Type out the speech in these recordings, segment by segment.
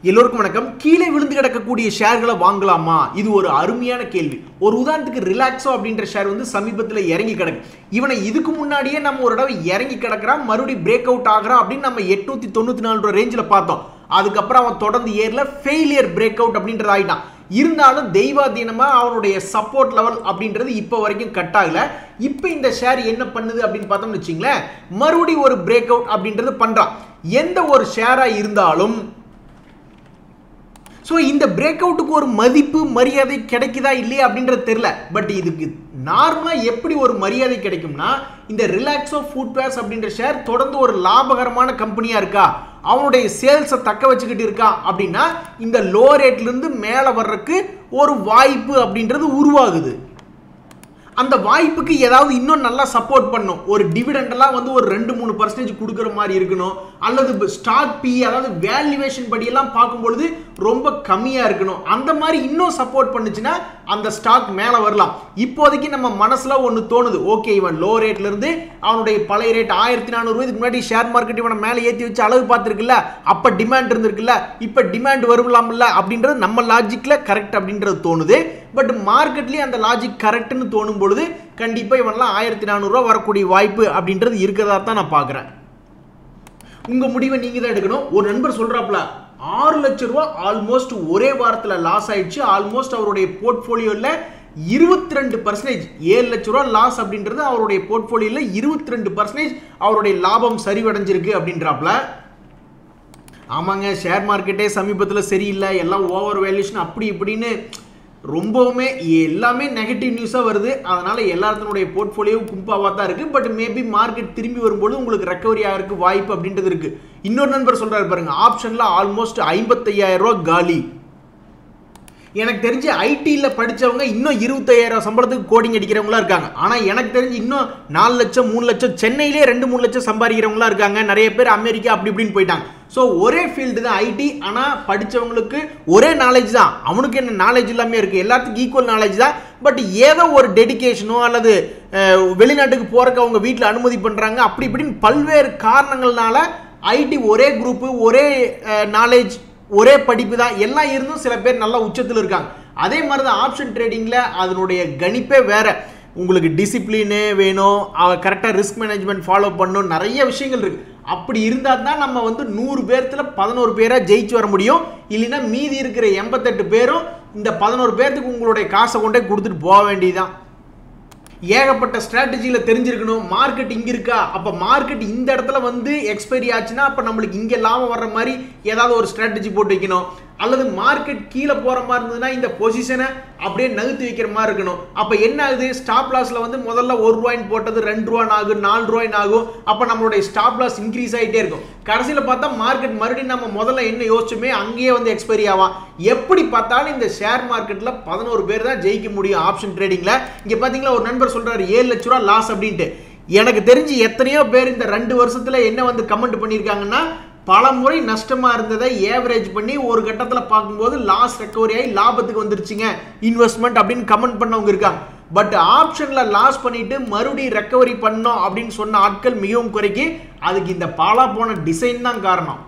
எல்லோருக்கும் வணக்கம். கீழே விழுந்து கிடக்கக்கூடிய ஷேர்களை வாங்கலாமா? இது ஒரு அருமையான கேள்வி. ஒரு உதாரணத்துக்கு ரிலாக்ஸோ அப்படின்ற ஷேர் வந்து சமீபத்தில் இறங்கி கிடக்கு. இவனை இதுக்கு முன்னாடியே நம்ம ஒரு தடவை இறங்கி கிடக்கிறான், மறுபடியும் பிரேக் அவுட் ஆகிறான் அப்படின்னு நம்ம 894 ரூபா ரேஞ்சில் பார்த்தோம். அதுக்கப்புறம் அவன் தொடர்ந்து ஏர்ல ஃபெயிலியர் பிரேக் அவுட் அப்படின்றது ஆயிட்டான். இருந்தாலும் தெய்வாதீனமா அவனுடைய சப்போர்ட் லெவல் அப்படின்றது இப்போ வரைக்கும் கட் ஆகல. இப்போ இந்த ஷேர் என்ன பண்ணுது அப்படின்னு பார்த்தோம்னு வச்சுங்களேன், மறுபடியும் ஒரு பிரேக் அவுட் அப்படின்றது பண்றான். எந்த ஒரு ஷேரா இருந்தாலும் ஸோ இந்த பிரேக் அவுட்டுக்கு ஒரு மதிப்பு மரியாதை கிடைக்குதா இல்லையா அப்படின்றது தெரியல. பட் இதுக்கு நார்மலாக எப்படி ஒரு மரியாதை கிடைக்கும்னா, இந்த ரிலாக்ஸோ ஃபுட்வேர்ஸ் அப்படின்ற ஷேர் தொடர்ந்து ஒரு லாபகரமான கம்பெனியாக இருக்கா, அவனுடைய சேல்ஸை தக்க வச்சுக்கிட்டு இருக்கா அப்படின்னா இந்த லோ ரேட்லேருந்து மேலே வர்றதுக்கு ஒரு வாய்ப்பு அப்படின்றது உருவாகுது. அந்த வாய்ப்புக்கு ஏதாவது இன்னும் நல்லா சப்போர்ட் பண்ணும். ஒரு டிவிடெண்டெல்லாம் வந்து ஒரு 2-3% கொடுக்குற மாதிரி இருக்கணும். அல்லது ஸ்டாக் பி அதாவது வேல்யூவேஷன் படியெல்லாம் பார்க்கும்பொழுது ரொம்ப கம்மியாக இருக்கணும். அந்த மாதிரி இன்னும் சப்போர்ட் பண்ணுச்சுன்னா அந்த ஸ்டாக் மேலே வரலாம். இப்போதைக்கு நம்ம மனசில் ஒன்று தோணுது, ஓகே இவன் லோ ரேட்லேருந்து அவனுடைய பழைய ரேட் 1400 இதுக்கு முன்னாடி ஷேர் மார்க்கெட் இவனை மேலே ஏற்றி வச்சு அழகு பார்த்துருக்குல்ல, அப்போ டிமாண்ட் இருந்திருக்குல்ல, இப்போ டிமாண்ட் வரும்லாம்ல அப்படின்றது நம்ம லாஜிக்கில் கரெக்ட் அப்படின்றது தோணுது. பட் மார்க்கெட்லேயே அந்த லாஜிக் கரெக்ட்னு தோணும் பொழுது கண்டிப்பாக இவன்லாம் 1400 ரூபா வரக்கூடிய வாய்ப்பு அப்படின்றது இருக்கிறதா தான் நான் பார்க்குறேன். உங்கள் முடிவை நீங்கள் தான் எடுக்கணும். ஒரு நண்பர் சொல்கிறாப்புல 6 லட்சம் ரூபா ஆல்மோஸ்ட் ஒரே வாரத்தில் லாஸ் ஆயிடுச்சு. ஆல்மோஸ்ட் அவருடைய போர்ட்ஃபோலியோவில் 22%, 7 லட்ச ரூபா லாஸ் அப்படின்றது அவருடைய போர்ட்ஃபோலியோவில் 22% அவருடைய லாபம் சரிவடைஞ்சிருக்கு அப்படின்றாப்புல. ஆமாங்க, ஷேர் மார்க்கெட்டே சமீபத்தில் சரியில்லை, எல்லாம் ஓவர் வேல்யூஷன் அப்படி இப்படின்னு ரொம்பவுமே எல்லாமே நெகட்டிவ் நியூஸாக வருது. அதனால் எல்லாத்தினுடைய போர்ட்ஃபோலியோவும் கும்பாவாக தான் இருக்குது. பட் மேபி மார்க்கெட் திரும்பி வரும்போது உங்களுக்கு ரெக்கவரி ஆகிறதுக்கு வாய்ப்பு அப்படின்றது இருக்குது. இன்னொரு நண்பர் சொல்கிறாரு பாருங்க, ஆப்ஷனில் ஆல்மோஸ்ட் 55,000 ரூபா காலி. எனக்கு தெரிஞ்சு ஐடியில் படித்தவங்க இன்னும் 25,000 சம்பளத்துக்கு கோடிங் அடிக்கிறவங்களா இருக்காங்க. ஆனால் எனக்கு தெரிஞ்சு இன்னும் 4 லட்சம் 3 லட்சம் சென்னையிலே 2-3 லட்சம் சம்பாதிக்கிறவங்களா இருக்காங்க. நிறைய பேர் அமெரிக்கா அப்படி இப்படின்னு போயிட்டாங்க. ஸோ ஒரே ஃபீல்டு தான் ஐடி. ஆனால் படித்தவங்களுக்கு ஒரே நாலேஜ் தான். அவனுக்கு என்ன நாலேஜ் இல்லாமல் இருக்குது, எல்லாத்துக்கும் ஈக்குவல் நாலேஜ் தான். பட் ஏதோ ஒரு டெடிக்கேஷனோ அல்லது வெளிநாட்டுக்கு போகிறக்கு அவங்க வீட்டில் அனுமதி பண்ணுறாங்க, அப்படி இப்படின்னு பல்வேறு காரணங்கள்னால ஐடி ஒரே குரூப்பு, ஒரே நாலேஜ், ஒரே படிப்பு தான் எல்லாம் இருந்தும் சில பேர் நல்லா உச்சத்தில் இருக்காங்க. அதே மாதிரி தான் ஆப்ஷன் ட்ரேடிங்கில் அதனுடைய கணிப்பே வேற. உங்களுக்கு டிசிப்ளினு வேணும், கரெக்டாக ரிஸ்க் மேனேஜ்மெண்ட் ஃபாலோ பண்ணணும், நிறைய விஷயங்கள் இருக்குது. அப்படி இருந்தால் தான் நம்ம வந்து 100 பேர்த்தில் 11 பேராக ஜெயிச்சு வர முடியும். இல்லைன்னா மீதி இருக்கிற 88 பேரும் இந்த 11 பேர்த்துக்கு உங்களுடைய காசை கொண்டே கொடுத்துட்டு போக வேண்டியதுதான். ஏகப்பட்ட ஸ்ட்ராட்டஜியில் தெரிஞ்சிருக்கணும். மார்க்கெட் இங்கே இருக்கா, அப்போ மார்க்கெட் இந்த இடத்துல வந்து எக்ஸ்பைரி ஆச்சுன்னா அப்போ நம்மளுக்கு இங்கே லாபம் வர்ற மாதிரி ஏதாவது ஒரு ஸ்ட்ராட்டஜி போட்டு வைக்கணும். அல்லது மார்க்கெட் கீழே போகிற மாதிரி இருந்ததுன்னா இந்த பொசிஷனை அப்படியே நகர்த்தி வைக்கிற மாதிரி இருக்கணும். அப்போ என்ன ஆகுது, ஸ்டாப் லாஸில் வந்து முதல்ல 1 ரூபாய்ன்னு போட்டது 2 ரூபான்னு ஆகும், 4 ரூபாய்ன்னு ஆகும். அப்போ நம்மளுடைய ஸ்டாப் லாஸ் இன்க்ரீஸ் ஆகிட்டே இருக்கும். கடைசியில் பார்த்தா மார்க்கெட் மறுபடியும் நம்ம முதல்ல என்ன யோசிச்சுமே அங்கேயே வந்து எக்ஸ்பைரி ஆகும். எப்படி பார்த்தாலும் இந்த ஷேர் மார்க்கெட்டில் 11 பேர் தான் ஜெயிக்க முடியும் ஆப்ஷன் ட்ரேடிங்கில். இங்கே பார்த்தீங்களா, ஒரு நண்பர் சொல்கிறார் 7 லட்ச ரூபா லாஸ் அப்படின்ட்டு. எனக்கு தெரிஞ்சு எத்தனையோ பேர் இந்த 2 வருஷத்தில் என்ன வந்து கமெண்ட் பண்ணியிருக்காங்கன்னா, பல முறை நஷ்டமாக இருந்ததை ஏவரேஜ் பண்ணி ஒரு கட்டத்தில் பார்க்கும்போது லாஸ் ரெக்கவரி ஆகி லாபத்துக்கு வந்துருச்சுங்க இன்வெஸ்ட்மெண்ட் அப்படின்னு கமெண்ட் பண்ணவங்க இருக்காங்க. பட் ஆப்ஷனில் லாஸ் பண்ணிட்டு மறுபடியும் ரெக்கவரி பண்ணோம் அப்படின்னு சொன்ன ஆட்கள் மிகவும் குறைக்கி. அதுக்கு இந்த பாலா போன டிசைன் தான் காரணம்.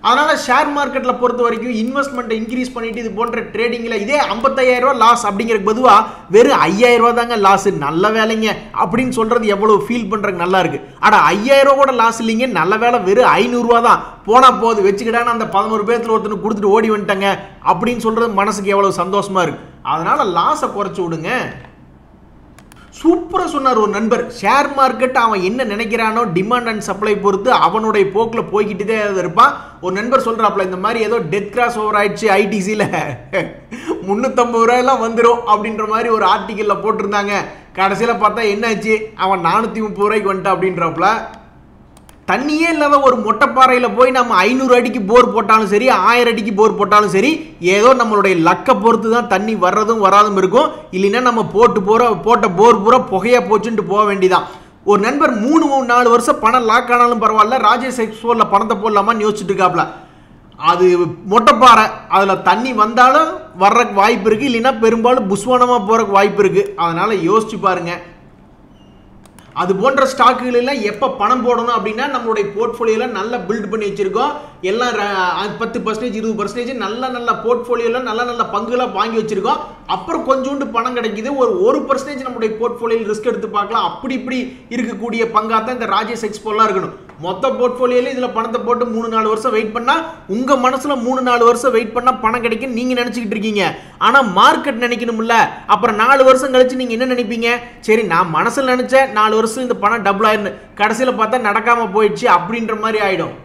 அதனால் ஷேர் மார்க்கெட்டில் பொறுத்த வரைக்கும் இன்வெஸ்ட்மெண்ட்டை இன்க்ரீஸ் பண்ணிட்டு இது போன்ற ட்ரேடிங்கில் இதே 55,000 ரூபா லாஸ் அப்படிங்கிறதுக்கு பொதுவாக வெறும் 5,000 ரூபா தாங்க லாஸ், நல்ல வேலைங்க அப்படின்னு சொல்கிறது எவ்வளோ ஃபீல் பண்ணுறதுக்கு நல்லா இருக்குது. ஆனால் 5,000 ரூபா கூட லாஸ் இல்லைங்க, நல்ல வேலை, வெறும் 500 ரூபா தான் போனால் போகுது வச்சுக்கிட்டான்னு அந்த 11 பேர்த்தில் ஒருத்தனுக்கு கொடுத்துட்டு ஓடி வந்துட்டாங்க அப்படின்னு சொல்கிறது மனசுக்கு எவ்வளோ சந்தோஷமாக இருக்குது. அதனால் லாஸை குறைச்சி விடுங்க. சூப்பராக சொன்னார் ஒரு நண்பர், ஷேர் மார்க்கெட் அவன் என்ன நினைக்கிறானோ டிமாண்ட் அண்ட் சப்ளை பொறுத்து அவனுடைய போக்கில் போய்கிட்டு தான் இருப்பான். ஒரு நண்பர் சொல்கிறாப்புல, இந்த மாதிரி ஏதோ டெத் கிராஸ் ஓவர் ஆயிடுச்சு ஐடிசியில் 350 ரூபாயெல்லாம் வந்துடும் அப்படின்ற மாதிரி ஒரு ஆர்டிக்கலில் போட்டிருந்தாங்க. கடைசியில் பார்த்தா என்னாச்சு, அவன் 430 ரூபாய்க்கு வந்துட்டான் அப்படின்றப்பல. தண்ணியே இல்லாத ஒரு மொட்டைப்பாறையில் போய் நம்ம 500 அடிக்கு போர் போட்டாலும் சரி, 1000 அடிக்கு போர் போட்டாலும் சரி, ஏதோ நம்மளுடைய லக்கை பொறுத்து தான் தண்ணி வர்றதும் வராதும் இருக்கும். இல்லைன்னா நம்ம போட்ட போர் பூரா புகையா போச்சுன்ட்டு போக வேண்டியதான். ஒரு நண்பர் 3-4 வருஷம் பணம் லாக் ஆனாலும் பரவாயில்ல, ராஜேஷ் எக்ஸ்போர்ட்டில் பணத்தை போடலாமான்னு யோசிச்சுட்டு இருக்காப்ல. அது மொட்டைப்பாறை, அதில் தண்ணி வந்தாலும் வர்றதுக்கு வாய்ப்பு இருக்குது, இல்லைன்னா பெரும்பாலும் புஸ்வானமாக போகிறதுக்கு வாய்ப்பு இருக்குது. அதனால் யோசிச்சு பாருங்கள். அது போன்ற ஸ்டாக்குகள் எல்லாம் எப்போ பணம் போடணும் அப்படின்னா நம்மளுடைய போர்ட்ஃபோலியோல நல்லா பில்ட் பண்ணி வச்சிருக்கோம். எல்லாம் 10% 20% நல்ல போர்ட்ஃபோலியோல நல்ல பங்குகளை வாங்கி வச்சிருக்கோம். அப்புறம் கொஞ்சோண்டு பணம் கிடைக்குது, ஒரு 1% நம்மளுடைய போர்ட்ஃபோலியோல ரிஸ்க் எடுத்து பார்க்கலாம். அப்படி இப்படி இருக்கக்கூடிய பங்கா தான் இந்த ராஜேஷ் எக்ஸ்போலாம் இருக்கணும். மொத்த போர்ட்ஃபோலியோல இதுல பணத்தை போட்டு 3-4 வருஷம் வெயிட் பண்ணா உங்க மனசுல 3-4 வருஷம் வெயிட் பண்ணா பணம் கிடைக்கும் நீங்க நினைச்சிட்டு இருக்கீங்க. ஆனா மார்க்கெட் நினைக்கணும்ல. அப்புறம் 4 வருஷம் கழிச்சு நீங்க என்ன நினைப்பீங்க? சரி நான் மனசுல நினைச்ச 4 வருஷம் இந்த பணம் டபுள் ஆயிருந்து, கடைசியில பார்த்தா நடக்காம போயிடுச்சு அப்படின்ற மாதிரி ஆயிடும்.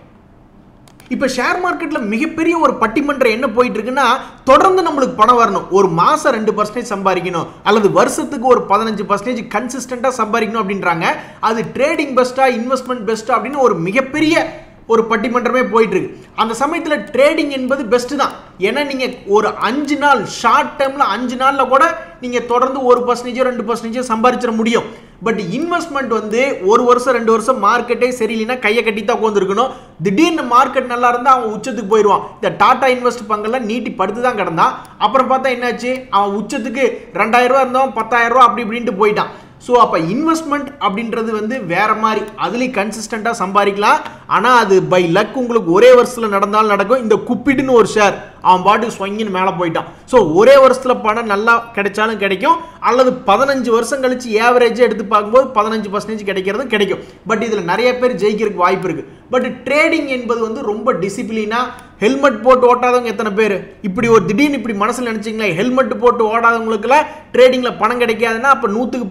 இப்ப ஷேர் மார்க்கெட்ல மிகப்பெரிய ஒரு பட்டிமன்றம் என்ன போயிட்டு இருக்குன்னா, தொடர்ந்து நம்மளுக்கு பணம் வரணும், ஒரு மாசம் 2% சம்பாதிக்கணும் அல்லது வருஷத்துக்கு ஒரு 15% கன்சிஸ்டன்டா சம்பாதிக்கணும் அப்படின்றாங்க. அது ட்ரேடிங் பெஸ்டா இன்வெஸ்ட்மெண்ட் பெஸ்டா அப்படின்னு ஒரு மிகப்பெரிய ஒரு பட்டிமன்றமே போயிட்டு இருக்கு. அந்த சமயத்துல ட்ரேடிங் என்பது பெஸ்ட் தான். ஏன்னா நீங்க ஒரு 5 நாள் ஷார்ட் டேர்ம்ல 5 நாள்ல கூட நீங்க தொடர்ந்து 1% 2% சம்பாதிச்சிட முடியும். பட் இன்வெஸ்ட்மெண்ட் வந்து 1 வருஷம் 2 வருஷம் மார்க்கெட்டே சரியில்லைன்னா கையை கட்டி தான் உட்காந்துருக்கணும். திடீர்னு மார்க்கெட் நல்லா இருந்தா அவன் உச்சத்துக்கு போயிடுவான். இந்த டாடா இன்வெஸ்ட் பங்கெல்லாம் நீட்டி படுத்து தான் கிடந்தான். அப்புறம் பார்த்தா என்னாச்சு, அவன் உச்சத்துக்கு 2000 ரூபா இருந்தவன் 10,000 ரூபா அப்படி இப்படின்ட்டு போயிட்டான். ஸோ அப்போ இன்வெஸ்ட்மெண்ட் அப்படின்றது வந்து வேற மாதிரி, அதுலேயும் கன்சிஸ்டண்டாக சம்பாதிக்கலாம். ஆனால் அது பை லக் உங்களுக்கு ஒரே வருஷத்தில் நடந்தாலும் நடக்கும். இந்த குப்பிட்டுன்னு ஒரு ஷேர் அவன் பாட்டுக்கு ஸ்வங்கின்னு மேலே போயிட்டான். ஸோ ஒரே வருஷத்தில் பணம் நல்லா கிடைச்சாலும் கிடைக்கும், அல்லது 15 வருஷம் கழிச்சு ஏவரேஜாக எடுத்து பார்க்கும்போது 15% கிடைக்கிறதும் கிடைக்கும். பட் இதில் நிறைய பேர் ஜெயிக்கிறதுக்கு வாய்ப்பு இருக்கு. பட் ட்ரேடிங் என்பது வந்து ரொம்ப டிசிப்ளினா. ஹெல்மெட் போட்டு ஓட்டாதவங்க எத்தனை பேர்? இப்படி ஒரு திடீர்னு இப்படி மனசில் நினைச்சிங்களா, ஹெல்மெட் போட்டு ஓடாதவங்களுக்குலாம் ட்ரேடிங்கில் பணம் கிடைக்காதுன்னா அப்போ 100க்கு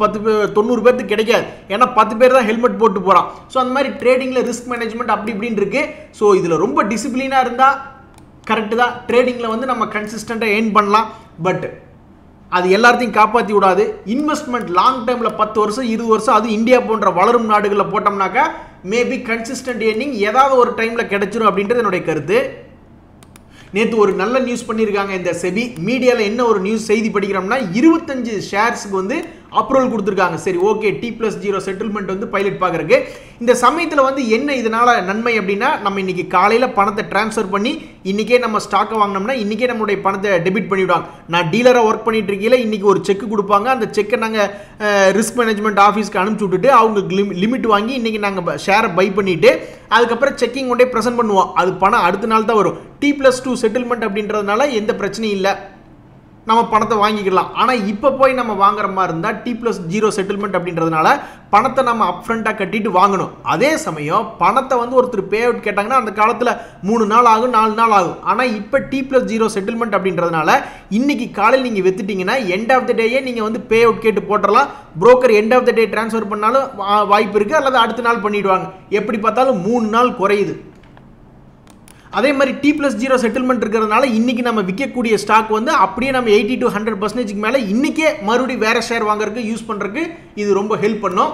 90 பேருக்கு கிடைக்காது. ஏன்னா 10 பேர் தான் ஹெல்மெட் போட்டு போகிறான். ஸோ அந்த மாதிரி ட்ரேடிங்கில் ரிஸ்க் மேனேஜ்மெண்ட் அப்படி இப்படின்னு இருக்கு. ஸோ இதில் ரொம்ப டிசிப்ளினாக இருந்தால் கரெக்டு தான். ட்ரேடிங்கில் வந்து நம்ம கன்சிஸ்டண்ட்டாக ஏர்ன் பண்ணலாம். பட் அது எல்லாத்தையும் காப்பாற்றி விடாது. இன்வெஸ்ட்மெண்ட் லாங் டைமில் 10 வருஷம் 20 வருஷம், அது இந்தியா போன்ற வளரும் நாடுகளில் போட்டோம்னாக்கா மேபி கன்சிஸ்டன்ட் ஏர்னிங் ஏதாவது ஒரு டைமில் கிடைச்சிரும் அப்படின்றது என்னுடைய கருத்து. நேற்று ஒரு நல்ல நியூஸ் பண்ணியிருக்காங்க இந்த செபி. மீடியாவில் என்ன ஒரு நியூஸ் செய்தி படிக்கிறோம்னா, 25 ஷேர்ஸுக்கு வந்து அப்ரூவல் கொடுத்துருக்காங்க. சரி ஓகே, T+0 செட்டில்மெண்ட் வந்து பைலட் பார்க்குறக்கு. இந்த சமயத்தில் வந்து என்ன இதனால நன்மை அப்படின்னா, நம்ம இன்னைக்கு காலையில் பணத்தை டிரான்ஸ்ஃபர் பண்ணி இன்னைக்கே நம்ம ஸ்டாக்கை வாங்கினோம்னா இன்னைக்கே நம்மளுடைய பணத்தை டெபிட் பண்ணிவிடுவாங்க. நான் டீலராக ஒர்க் பண்ணிட்டு இருக்கையில இன்னைக்கு ஒரு செக் கொடுப்பாங்க. அந்த செக்கை நாங்கள் ரிஸ்க் மேனேஜ்மெண்ட் ஆஃபீஸ்க்கு அனுப்பிச்சி விட்டுட்டு அவங்க லிமிட் வாங்கி இன்னைக்கு நாங்கள் ஷேரை பை பண்ணிட்டு அதுக்கப்புறம் செக்கிங் கொண்டே ப்ரெசென்ட் பண்ணுவோம். அது பணம் அடுத்த நாள் தான் வரும். T+2 செட்டில்மெண்ட் அப்படின்றதுனால எந்த பிரச்சனையும் இல்லை, நம்ம பணத்தை வாங்கிக்கலாம். ஆனால் இப்போ போய் நம்ம வாங்குற மாதிரி இருந்தால் T+0 செட்டில்மெண்ட் அப்படின்றதுனால பணத்தை நம்ம அப்ஃப்ரண்ட்டாக கட்டிட்டு வாங்கணும். அதே சமயம் பணத்தை வந்து ஒருத்தர் பே அவுட் கேட்டாங்கன்னா அந்த காலத்தில் 3 நாள் ஆகும் 4 நாள் ஆகும். ஆனால் இப்போ T+0 செட்டில்மெண்ட் அப்படின்றதுனால இன்னைக்கு காலையில் நீங்கள் வித்துட்டீங்கன்னா எண்ட் ஆஃப் த டேயே நீங்கள் வந்து பே அவுட் கேட்டு போட்டுடலாம். Broker end of the day transfer பண்ணாலும் வாய்ப்பு இருக்குது, அல்லது அடுத்த நாள் பண்ணிவிடுவாங்க. எப்படி பார்த்தாலும் 3 நாள் குறையுது. அதே மாதிரி T+0 செட்டில்மெண்ட் இருக்கிறதுனால இன்னைக்கு நம்ம விற்கக்கூடிய ஸ்டாக் வந்து அப்படியே நம்ம 80 to 100% மேலே இன்னைக்கே மறுபடியும் வேற ஷேர் வாங்குறதுக்கு யூஸ் பண்ணுறதுக்கு இது ரொம்ப ஹெல்ப் பண்ணும்.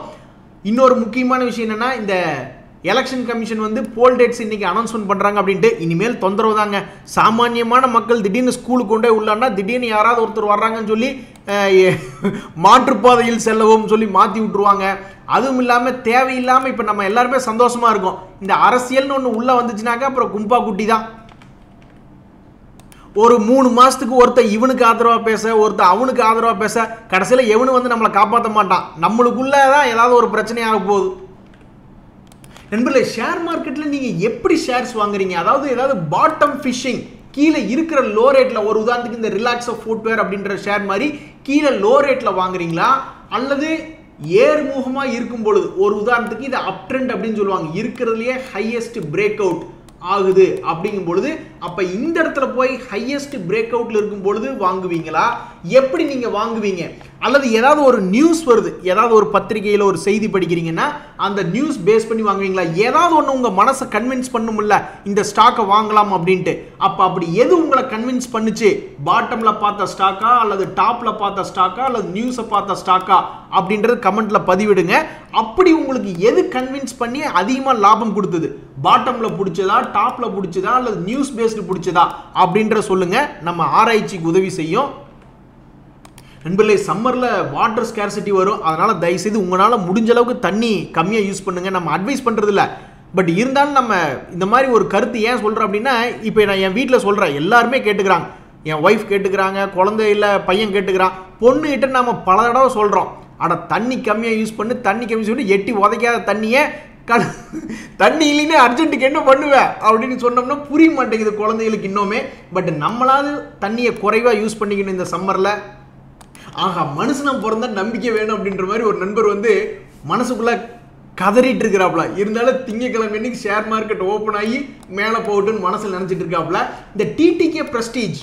இன்னொரு முக்கியமான விஷயம் என்னன்னா, இந்த எலெக்ஷன் கமிஷன் வந்து போல் டேட்ஸ் இன்னைக்கு அனௌன்ஸ்மெண்ட் பண்ணுறாங்க அப்படின்ட்டு. இனிமேல் தொந்தரவு தாங்க. சாமானியமான மக்கள் திடீர்னு ஸ்கூலுக்கு கொண்டே உள்ளான்னா திடீர்னு யாராவது ஒருத்தர் வர்றாங்கன்னு சொல்லி மாற்றுப்பாதையில் செல்லவும் சொல்லி மாற்றி விட்டுருவாங்க. அதுவும் இல்லாமல் தேவையில்லாமல் இப்போ நம்ம எல்லாருமே சந்தோஷமா இருக்கும். இந்த அரசியல்னு ஒன்று உள்ள வந்துச்சுனாக்கா அப்புறம் கும்பா குட்டி தான். ஒரு 3 மாசத்துக்கு ஒருத்தர் இவனுக்கு ஆதரவா பேச, ஒருத்தர் அவனுக்கு ஆதரவா பேச, கடைசியில் எவனு வந்து நம்மளை காப்பாற்ற மாட்டான். நம்மளுக்குள்ள தான் ஏதாவது ஒரு பிரச்சனையாக போகுது. நண்பர்களே, ஷேர் மார்க்கெட்டில் நீங்கள் எப்படி ஷேர்ஸ் வாங்குறீங்க? அதாவது ஏதாவது பாட்டம் ஃபிஷிங், கீழே இருக்கிற லோ ரேட்டில், ஒரு உதாரணத்துக்கு இந்த ரிலாக்ஸ் ஆஃப் ஃபுட்வேர் அப்படின்ற ஷேர் மாதிரி கீழே லோ ரேட்டில் வாங்குறீங்களா, அல்லது ஏர்முகமாக இருக்கும் பொழுது, ஒரு உதாரணத்துக்கு இது அப் ட்ரெண்ட் அப்படின்னு சொல்லுவாங்க, இருக்கிறதுலையே ஹையஸ்ட் பிரேக் அவுட் ஆகுது அப்படிங்கும் பொழுது, அப்போ இந்த இடத்துல போய் ஹையஸ்ட் பிரேக் அவுட்ல இருக்கும் பொழுது வாங்குவீங்களா? எப்படி நீங்கள் வாங்குவீங்க? அல்லது ஏதாவது ஒரு நியூஸ் வருது, ஏதாவது ஒரு பத்திரிகையில் ஒரு செய்தி படிக்கிறீங்கன்னா அந்த நியூஸ் பேஸ் பண்ணி வாங்குவீங்களா? ஏதாவது ஒன்று உங்கள் மனசை கன்வின்ஸ் பண்ணும்ல இந்த ஸ்டாக்கை வாங்கலாம் அப்படின்ட்டு. அப்போ அப்படி எது உங்களை கன்வின்ஸ் பண்ணுச்சு? பாட்டமில் பார்த்த ஸ்டாக்கா, அல்லது டாப்பில் பார்த்த ஸ்டாக்கா, அல்லது நியூஸை பார்த்த ஸ்டாக்கா அப்படின்றது கமெண்ட்ல பதிவிடுங்க. அப்படி உங்களுக்கு எது கன்வின்ஸ் பண்ணி அதிகமாக லாபம் கொடுத்தது? பாட்டமில் பிடிச்சதா, டாப்பில் பிடிச்சதா, அல்லது நியூஸ் பேஸ்டு பிடிச்சதா அப்படின்ற சொல்லுங்க. நம்ம ஆராய்ச்சிக்கு உதவி செய்யும். நண்பர்களே, சம்மரில் வாட்டர் ஸ்கேர்சிட்டி வரும். அதனால் தயவுசெய்து உங்களால் முடிஞ்ச அளவுக்கு தண்ணி கம்மியாக யூஸ் பண்ணுங்கள். நம்ம அட்வைஸ் பண்ணுறது இல்லை, பட் இருந்தாலும் நம்ம இந்த மாதிரி ஒரு கருத்து ஏன் சொல்கிறோம் அப்படின்னா, இப்போ நான் என் வீட்டில் சொல்கிறேன், எல்லாருமே கேட்டுக்கிறாங்க. என் ஒய்ஃப் கேட்டுக்கிறாங்க, குழந்தை இல்லை பையன் கேட்டுக்கிறான், பொண்ணுகிட்ட நம்ம பல தடவை சொல்கிறோம், அட தண்ணி கம்மியாக யூஸ் பண்ணு, தண்ணி கம்மி சொல்லி எட்டி உதைக்காத தண்ணியை தண்ணி இல்லைன்னா அர்ஜென்ட்டுக்கு என்ன பண்ணுவேன் அப்படின்னு சொன்னோம்னா புரிய மாட்டேங்குது குழந்தைகளுக்கு இன்னுமே. பட் நம்மளாவது தண்ணியை குறைவாக யூஸ் பண்ணிக்கணும் இந்த சம்மரில். ஆஹா, மனுஷனா பிறந்தா நம்பிக்கை வேணும் அப்படின்ற மாதிரி ஒரு நண்பர் வந்து மனசுக்குள்ளே கதறிட்டு இருக்கிறாப்புல. இருந்தாலும் திங்கக்கிழமை அன்னைக்கு ஷேர் மார்க்கெட் ஓப்பன் ஆகி மேலே போகட்டுன்னு மனசில் நினச்சிட்டு இருக்காப்புல. இந்த டிடிகே பிரஸ்டீஜ்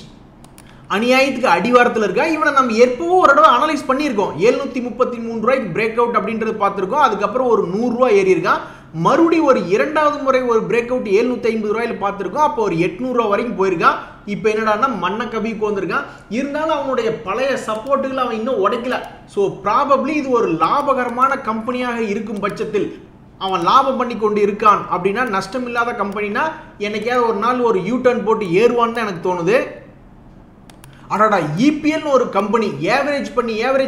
அநியாயத்துக்கு அடிவாரத்தில் இருக்கா. இவனை நம்ம எப்பவும் ஒரு தடவை அனலைஸ் பண்ணியிருக்கோம். 733 ரூபாய்க்கு பிரேக் அவுட் அப்படின்றது பார்த்துருக்கோம். அதுக்கப்புறம் ஒரு 100 ரூபா ஏறி இருக்கான். மறுபடியும் ஒரு இரண்டாவது முறை ஒரு பிரேக் அவுட் 750 ரூபாயில் பார்த்துருக்கோம். அப்போ ஒரு 800 ரூபா வரைக்கும் போயிருக்கான். இப்போ என்னடான்னா மண்ணை கவிக்கு வந்திருக்கான். இருந்தாலும் அவனுடைய பழைய சப்போர்ட்டுகளை அவன் இன்னும் உடைக்கல. ஸோ ப்ராபப்ளி இது ஒரு லாபகரமான கம்பெனியாக இருக்கும் பட்சத்தில் அவன் லாபம் பண்ணி கொண்டு இருக்கான் அப்படின்னா, நஷ்டம் இல்லாத கம்பெனினா என்னைக்காவது ஒரு நாள் ஒரு யூ டர்ன் போட்டு ஏறுவான்னு தான் எனக்கு தோணுது. அடாடா, இபிஎல்னு ஒரு கம்பெனி ஏவரேஜ்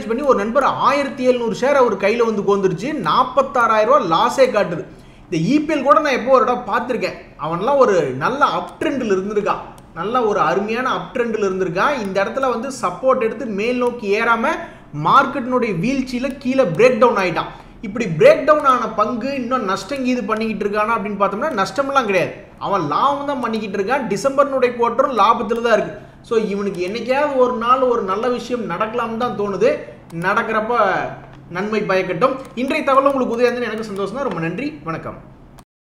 பண்ணி ஒரு நண்பர் 1700 ஷேர் அவர் கையில் வந்து கோந்துருச்சு. 46,000 ரூபா லாஸே காட்டுது. இந்த இபிஎல் கூட நான் எப்போ ஒரு இடம் பார்த்துருக்கேன். அவன்லாம் ஒரு நல்ல அப் ட்ரெண்டில் இருந்திருக்கான். நல்ல ஒரு அருமையான அப் ட்ரெண்டில் இருந்திருக்கான். இந்த இடத்துல வந்து சப்போர்ட் எடுத்து மேல் நோக்கி ஏறாமல் மார்க்கெட்டினுடைய வீழ்ச்சியில் கீழே பிரேக் டவுன் ஆகிட்டான். இப்படி பிரேக் டவுன் ஆன பங்கு இன்னும் நஷ்டம் இது பண்ணிக்கிட்டு இருக்கானா அப்படின்னு பார்த்தோம்னா நஷ்டமெல்லாம் கிடையாது. அவன் லாபம் தான் பண்ணிக்கிட்டு இருக்கான். டிசம்பர்னுடைய குவார்ட்டரும் லாபத்தில் தான் இருக்குது. ஸோ இவனுக்கு என்னைக்காவது ஒரு நாள் ஒரு நல்ல விஷயம் நடக்கலாம்னு தான் தோணுது. நடக்கிறப்ப நன்மை பயக்கட்டும். இன்றைய தகவல் உங்களுக்கு உதவி எனக்கு சந்தோஷம் தான். ரொம்ப நன்றி, வணக்கம்.